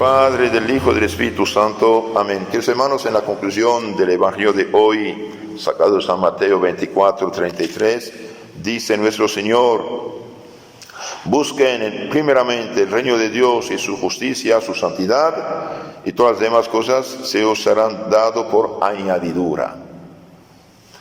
Padre, del Hijo y del Espíritu Santo. Amén. Queridos hermanos, en la conclusión del Evangelio de hoy, sacado de San Mateo 24:33, dice nuestro Señor: busquen primeramente el reino de Dios y su justicia, su santidad, y todas las demás cosas se os serán dado por añadidura.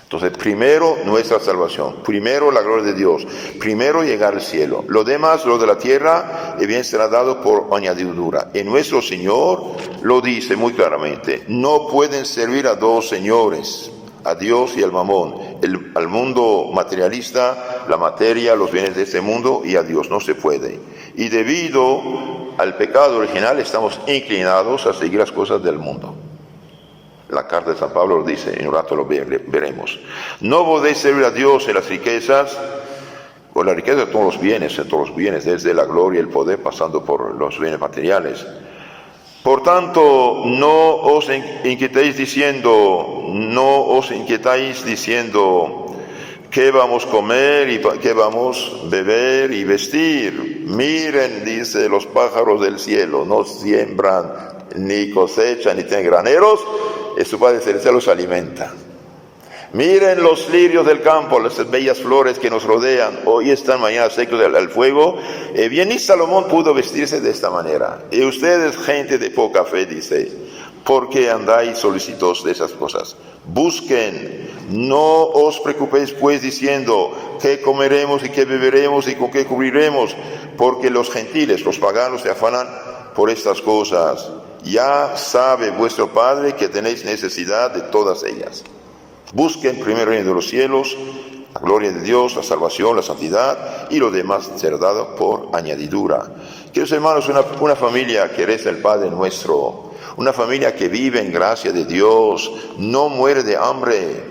Entonces, primero nuestra salvación, primero la gloria de Dios, primero llegar al cielo. Lo demás, lo de la tierra, bien será dado por añadidura. Y nuestro Señor lo dice muy claramente: no pueden servir a dos señores, a Dios y al mamón, al mundo materialista, la materia, los bienes de este mundo, y a Dios. No se puede. Y debido al pecado original estamos inclinados a seguir las cosas del mundo. La carta de San Pablo lo dice, en un rato lo veremos. No podéis servir a Dios en las riquezas, o la riqueza de todos los bienes, desde la gloria y el poder, pasando por los bienes materiales. Por tanto, no os inquietáis diciendo, qué vamos a comer y qué vamos a beber y vestir. Miren, dice, los pájaros del cielo, no siembran, ni cosechan, ni tienen graneros, y su Padre Celestial los alimenta. Miren los lirios del campo, las bellas flores que nos rodean, hoy están, mañana secos al fuego. Bien, ni Salomón pudo vestirse de esta manera. Y ustedes, gente de poca fe, dice, ¿por qué andáis solícitos de esas cosas? Busquen, no os preocupéis pues diciendo, ¿qué comeremos y qué beberemos y con qué cubriremos? Porque los gentiles, los paganos, se afanan por estas cosas. Ya sabe vuestro Padre que tenéis necesidad de todas ellas. Busquen primero el reino de los cielos, la gloria de Dios, la salvación, la santidad, y lo demás será dado por añadidura. Queridos hermanos, una familia que reza el Padre Nuestro, una familia que vive en gracia de Dios, no muere de hambre.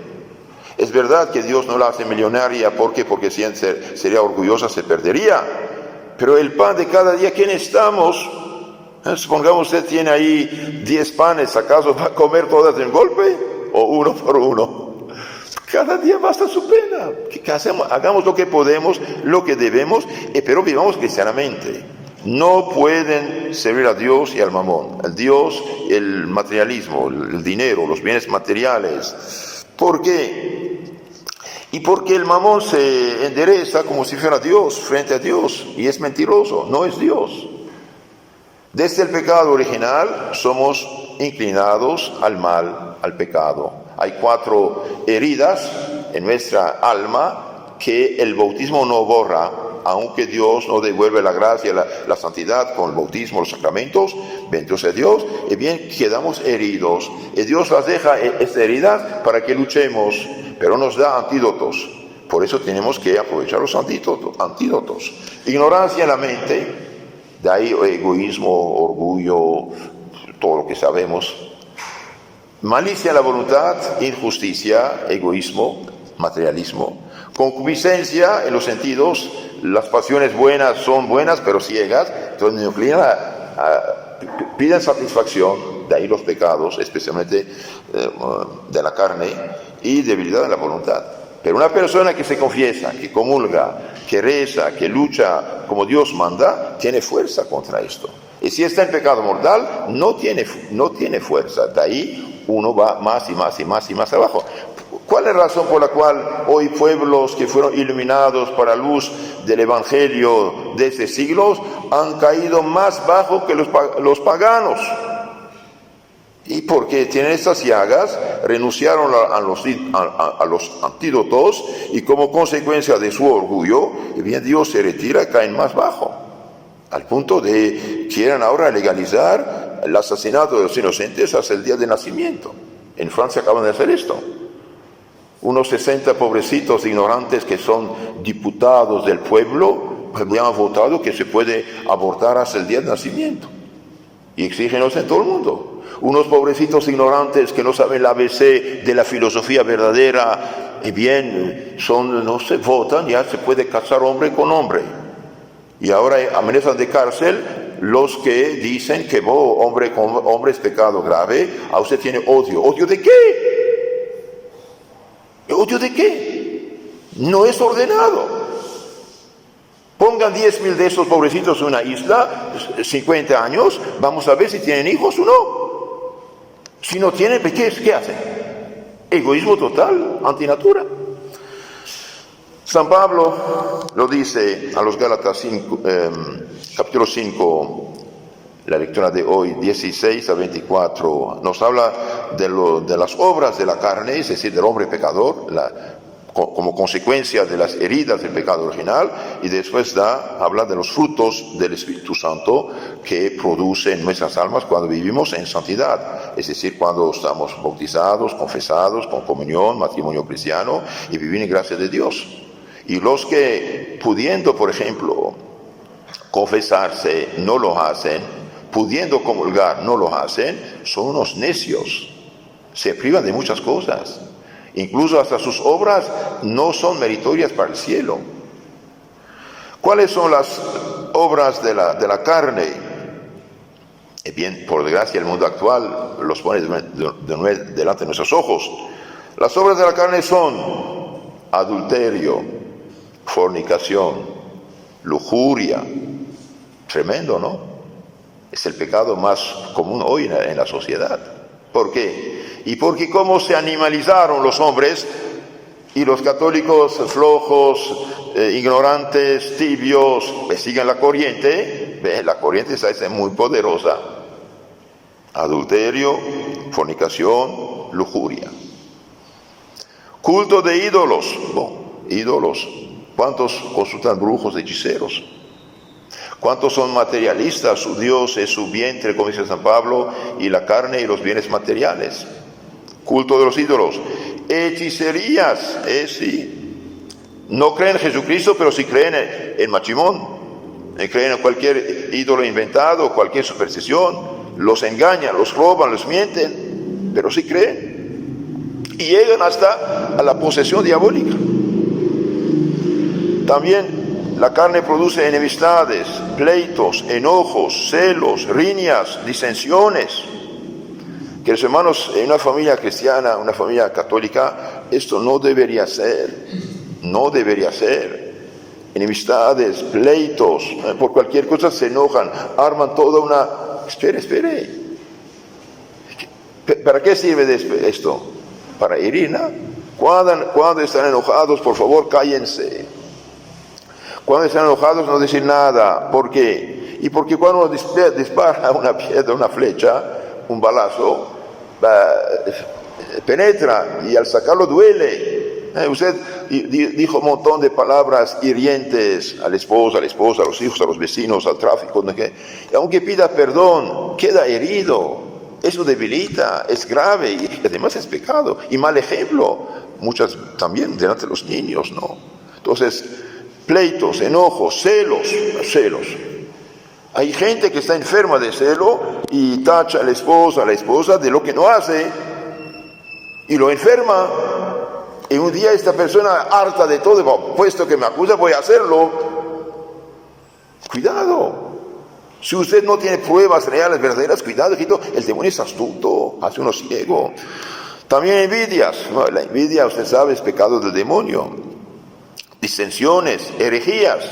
Es verdad que Dios no la hace millonaria, porque si sería orgullosa se perdería. Pero el pan de cada día, ¿quién estamos? Supongamos usted tiene ahí 10 panes, ¿acaso va a comer todas de un golpe? ¿O uno por uno? Cada día basta su pena. ¿Qué hacemos? Hagamos lo que podemos, lo que debemos, pero vivamos cristianamente. No pueden servir a Dios y al mamón. El Dios, el materialismo, el dinero, los bienes materiales. ¿Por qué? Y porque el mamón se endereza como si fuera Dios, frente a Dios, y es mentiroso, no es Dios. Desde el pecado original somos inclinados al mal, al pecado. Hay 4 heridas en nuestra alma que el bautismo no borra, aunque Dios no devuelve la gracia, la santidad con el bautismo, los sacramentos. Bendito sea Dios, y bien quedamos heridos. Y Dios las deja, estas heridas, para que luchemos, pero nos da antídotos. Por eso tenemos que aprovechar los antídotos. Ignorancia en la mente. De ahí egoísmo, orgullo, todo lo que sabemos. Malicia en la voluntad, injusticia, egoísmo, materialismo. Concupiscencia en los sentidos, las pasiones buenas son buenas pero ciegas, entonces me inclinan piden satisfacción, de ahí los pecados, especialmente de la carne, y debilidad en la voluntad. Pero una persona que se confiesa, que comulga, que reza, que lucha como Dios manda, tiene fuerza contra esto. Y si está en pecado mortal, no tiene fuerza. De ahí uno va más y más abajo. ¿Cuál es la razón por la cual hoy pueblos que fueron iluminados por la luz del Evangelio desde siglos han caído más bajo que los paganos? Y porque tienen estas llagas, renunciaron a los antídotos, y como consecuencia de su orgullo, bien Dios se retira y caen más bajo. Al punto de quieren ahora legalizar el asesinato de los inocentes hasta el día de nacimiento. En Francia acaban de hacer esto. Unos 60 pobrecitos ignorantes que son diputados del pueblo habían votado que se puede abortar hasta el día de nacimiento. Y exigen en todo el mundo. Unos pobrecitos ignorantes que no saben el ABC de la filosofía verdadera, y bien, no se votan, ya se puede casar hombre con hombre. Y ahora amenazan de cárcel los que dicen que hombre con hombre es pecado grave. A usted tiene odio. ¿Odio de qué? ¿Odio de qué? No es ordenado. Pongan 10,000 de esos pobrecitos en una isla, 50 años, vamos a ver si tienen hijos o no. Si no tienen, ¿qué hacen? Egoísmo total, antinatura. San Pablo lo dice a los Gálatas 5, capítulo 5, la lectura de hoy, 16 a 24, nos habla de las obras de la carne, es decir, del hombre pecador, como consecuencia de las heridas del pecado original, y después habla de los frutos del Espíritu Santo que producen nuestras almas cuando vivimos en santidad, es decir, cuando estamos bautizados, confesados, con comunión, matrimonio cristiano, y vivir en gracia de Dios. Y los que, pudiendo, por ejemplo, confesarse, no lo hacen, pudiendo comulgar, no lo hacen, son unos necios, se privan de muchas cosas. Incluso hasta sus obras no son meritorias para el cielo. ¿Cuáles son las obras de la carne? Bien, por desgracia el mundo actual los pone delante de nuestros ojos. Las obras de la carne son adulterio, fornicación, lujuria. Tremendo, ¿no? Es el pecado más común hoy en la sociedad. ¿Por qué? Y porque como se animalizaron los hombres y los católicos flojos, ignorantes, tibios, siguen la corriente, la corriente es muy poderosa. Adulterio, fornicación, lujuria. Culto de ídolos. Ídolos. ¿Cuántos consultan brujos, hechiceros? ¿Cuántos son materialistas? Su Dios es su vientre, como dice San Pablo, y la carne y los bienes materiales. Culto de los ídolos. Hechicerías, sí. No creen en Jesucristo, pero sí creen en Machimón. Creen en cualquier ídolo inventado, cualquier superstición. Los engañan, los roban, los mienten, pero sí creen. Y llegan hasta a la posesión diabólica. También la carne produce enemistades, pleitos, enojos, celos, riñas, disensiones. Queridos hermanos, en una familia cristiana, una familia católica, esto no debería ser. No debería ser. Enemistades, pleitos, por cualquier cosa se enojan, arman toda una... Espere. ¿Para qué sirve esto? Para herir, ¿no? Cuando están enojados, por favor, cállense. Cuando están enojados, no decir nada. ¿Por qué? Y porque cuando uno dispara una piedra, una flecha, un balazo, penetra y al sacarlo duele. Usted dijo un montón de palabras hirientes al esposo, a la esposa, a los hijos, a los vecinos, al tráfico. Y aunque pida perdón, queda herido. Eso debilita, es grave y además es pecado. Y mal ejemplo, muchas también delante de los niños, ¿no? Entonces, pleitos, enojos, celos. Hay gente que está enferma de celo y tacha al esposo, a la esposa de lo que no hace y lo enferma. Y un día esta persona harta de todo, puesto que me acusa, voy a hacerlo. Cuidado. Si usted no tiene pruebas reales, verdaderas, cuidado, hijito, el demonio es astuto, hace uno ciego. También envidias. La envidia, usted sabe, es pecado del demonio. Disensiones, herejías.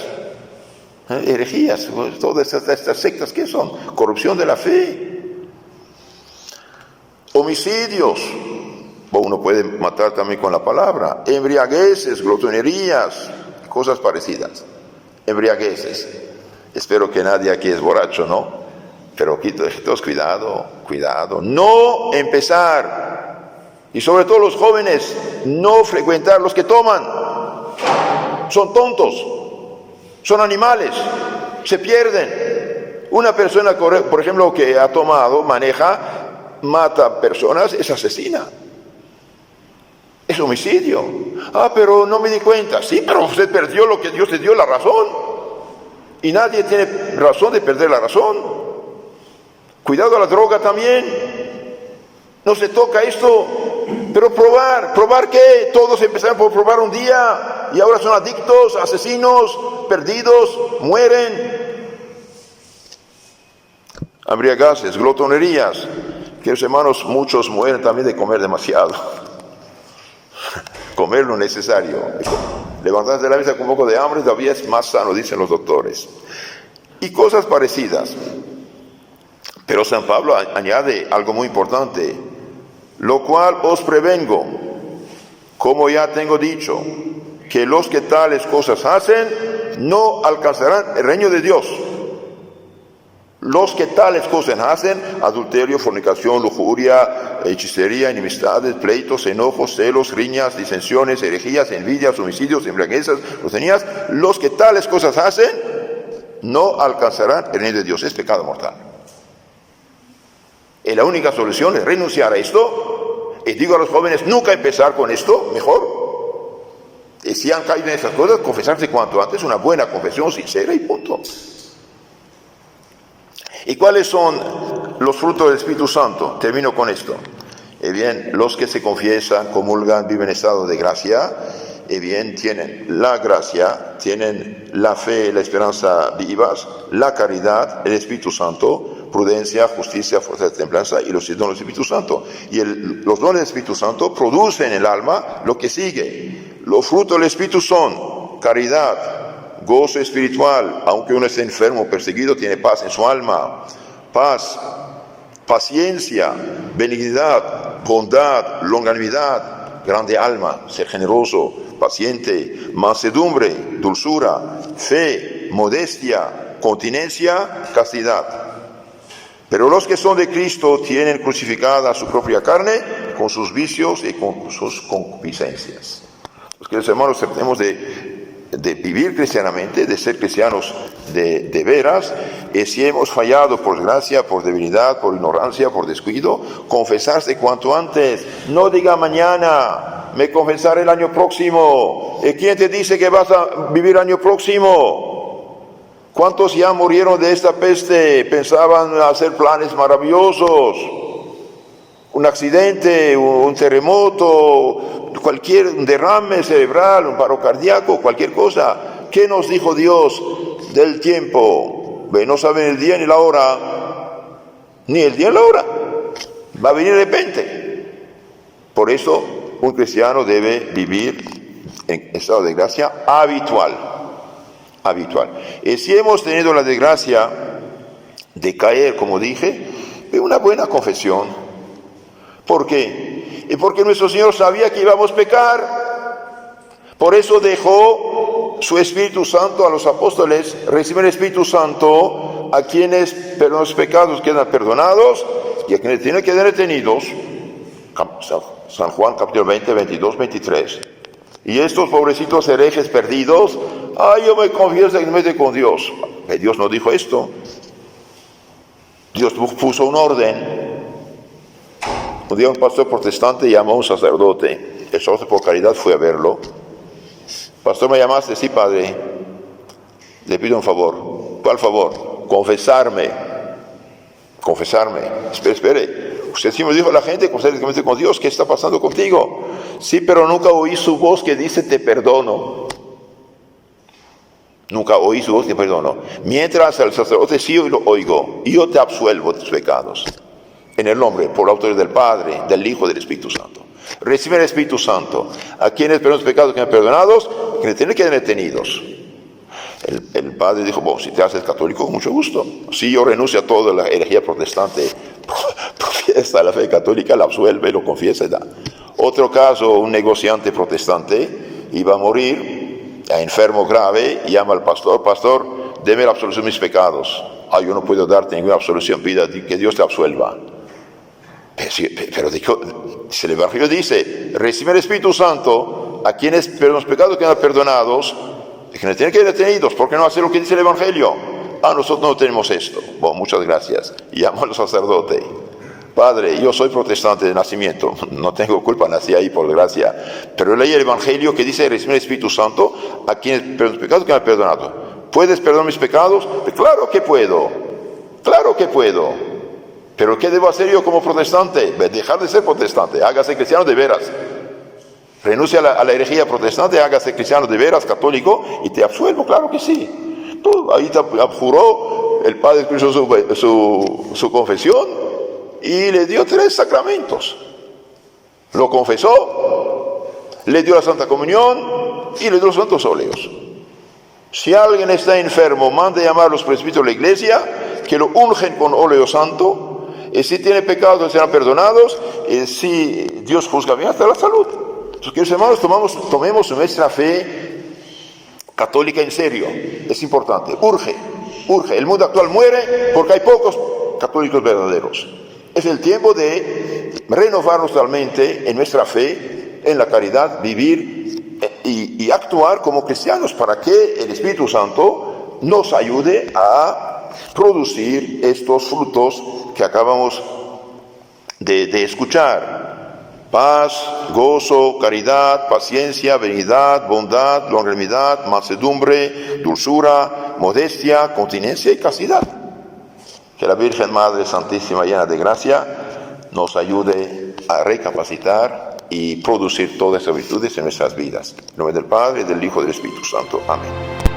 Herejías, todas estas sectas, ¿qué son? Corrupción de la fe. Homicidios. Uno puede matar también con la palabra. Embriagueces, glotonerías, cosas parecidas. Embriagueces. Espero que nadie aquí es borracho, ¿no? Pero todos cuidado. No empezar. Y sobre todo los jóvenes, no frecuentar los que toman. Son tontos. Son animales. Se pierden. Una persona, por ejemplo, que ha tomado, maneja, mata personas, es asesina. Es homicidio. Pero no me di cuenta. Sí, pero usted perdió lo que Dios le dio, la razón. Y nadie tiene razón de perder la razón. Cuidado a la droga también. No se toca esto. Pero ¿probar qué? Todos empezaron por probar un día y ahora son adictos, asesinos, perdidos, mueren. Embriagueces, glotonerías. Queridos hermanos, muchos mueren también de comer demasiado. Comer lo necesario. Levantarse de la mesa con un poco de hambre todavía es más sano, dicen los doctores. Y cosas parecidas. Pero San Pablo añade algo muy importante. Lo cual os prevengo, como ya tengo dicho, que los que tales cosas hacen no alcanzarán el reino de Dios. Los que tales cosas hacen, adulterio, fornicación, lujuria, hechicería, enemistades, pleitos, enojos, celos, riñas, disensiones, herejías, envidias, homicidios, embriaguezas, groserías, los que tales cosas hacen, no alcanzarán el reino de Dios. Es pecado mortal. Y la única solución es renunciar a esto. Y digo a los jóvenes, nunca empezar con esto, mejor. Y si han caído en esas cosas, confesarse cuanto antes, una buena confesión sincera y punto. ¿Y cuáles son los frutos del Espíritu Santo? Termino con esto. Bien, los que se confiesan, comulgan, viven en estado de gracia, bien, tienen la gracia, tienen la fe, la esperanza vivas, la caridad, el Espíritu Santo, prudencia, justicia, fuerza de templanza y los dones del Espíritu Santo. Y los dones del Espíritu Santo producen en el alma lo que sigue. Los frutos del Espíritu son caridad, gozo espiritual, aunque uno esté enfermo, perseguido, tiene paz en su alma, paz, paciencia, benignidad, bondad, longanimidad, grande alma, ser generoso, paciente, mansedumbre, dulzura, fe, modestia, continencia, castidad. Pero los que son de Cristo tienen crucificada su propia carne con sus vicios y con sus concupiscencias. Los queridos hermanos, tratemos de vivir cristianamente, de ser cristianos de veras, y si hemos fallado por desgracia, por debilidad, por ignorancia, por descuido, confesarse cuanto antes. No diga mañana, me confesaré el año próximo. ¿Y quién te dice que vas a vivir el año próximo? ¿Cuántos ya murieron de esta peste? Pensaban hacer planes maravillosos. Un accidente, un terremoto, un derrame cerebral, un paro cardíaco, cualquier cosa. ¿Qué nos dijo Dios del tiempo? No saben el día ni la hora. Ni el día ni la hora. Va a venir de repente. Por eso un cristiano debe vivir en estado de gracia habitual. Y si hemos tenido la desgracia de caer, como dije, una buena confesión. ¿Por qué? Y porque nuestro Señor sabía que íbamos a pecar. Por eso dejó su Espíritu Santo a los apóstoles, reciben el Espíritu Santo a quienes los pecados quedan perdonados y a quienes tienen que quedar detenidos. San Juan capítulo 20, 22, 23. Y estos pobrecitos herejes perdidos, yo me confieso y me mete con Dios. Dios no dijo esto. Dios puso un orden. Un día un pastor protestante llamó a un sacerdote. El sacerdote por caridad fue a verlo. Pastor, ¿me llamaste? Sí, padre. Le pido un favor. ¿Cuál favor? Confesarme. Espere. Usted sí me dijo a la gente, constantemente con Dios, ¿qué está pasando contigo? Sí, pero nunca oí su voz que dice, te perdono. Nunca oí su voz, te perdono. Mientras el sacerdote sí lo oigo, y yo te absuelvo de tus pecados. En el nombre, por la autoridad del Padre, del Hijo y del Espíritu Santo. Recibe el Espíritu Santo. A quienes perdonan los pecados que han perdonados, que tienen que quedar detenidos. El padre dijo, si te haces católico, con mucho gusto. Si yo renuncio a toda la herejía protestante, profiesa la fe católica, la absuelve, lo confiesa y da. Otro caso, un negociante protestante iba a morir, enfermo grave, y llama al pastor, deme la absolución de mis pecados. Yo no puedo darte ninguna absolución, pida que Dios te absuelva. Pero el Evangelio dice, recibe el Espíritu Santo a quienes los pecados quedan perdonados, que no tienen que ir detenidos. ¿Por qué no hacer lo que dice el Evangelio? Nosotros no tenemos esto. Muchas gracias. Y llamo al sacerdote. Padre, yo soy protestante de nacimiento, no tengo culpa, nací ahí por desgracia, pero leí el Evangelio que dice, recibe el Espíritu Santo a quienes los pecados que me han perdonado. ¿Puedes perdonar mis pecados? Claro que puedo. Pero ¿qué debo hacer yo como protestante? Dejar de ser protestante, hágase cristiano de veras. Renuncia a la herejía protestante, hágase cristiano de veras, católico, y te absuelvo, claro que sí. Ahí te abjuró, el Padre escuchó su confesión y le dio 3 sacramentos. Lo confesó, le dio la Santa Comunión y le dio los santos óleos. Si alguien está enfermo, mande llamar a los presbíteros de la iglesia, que lo ungen con óleo santo, y si tiene pecados serán perdonados, y si Dios juzga bien hasta la salud. Entonces, queridos hermanos, tomemos nuestra fe católica en serio, es importante, urge. El mundo actual muere porque hay pocos católicos verdaderos. Es el tiempo de renovarnos totalmente en nuestra fe, en la caridad, vivir y actuar como cristianos para que el Espíritu Santo nos ayude a producir estos frutos que acabamos de escuchar: paz, gozo, caridad, paciencia, benignidad, bondad, longanimidad, mansedumbre, dulzura, modestia, continencia y castidad. Que la Virgen Madre Santísima, llena de gracia, nos ayude a recapacitar y producir todas estas virtudes en nuestras vidas. En nombre del Padre, del Hijo y del Espíritu Santo. Amén.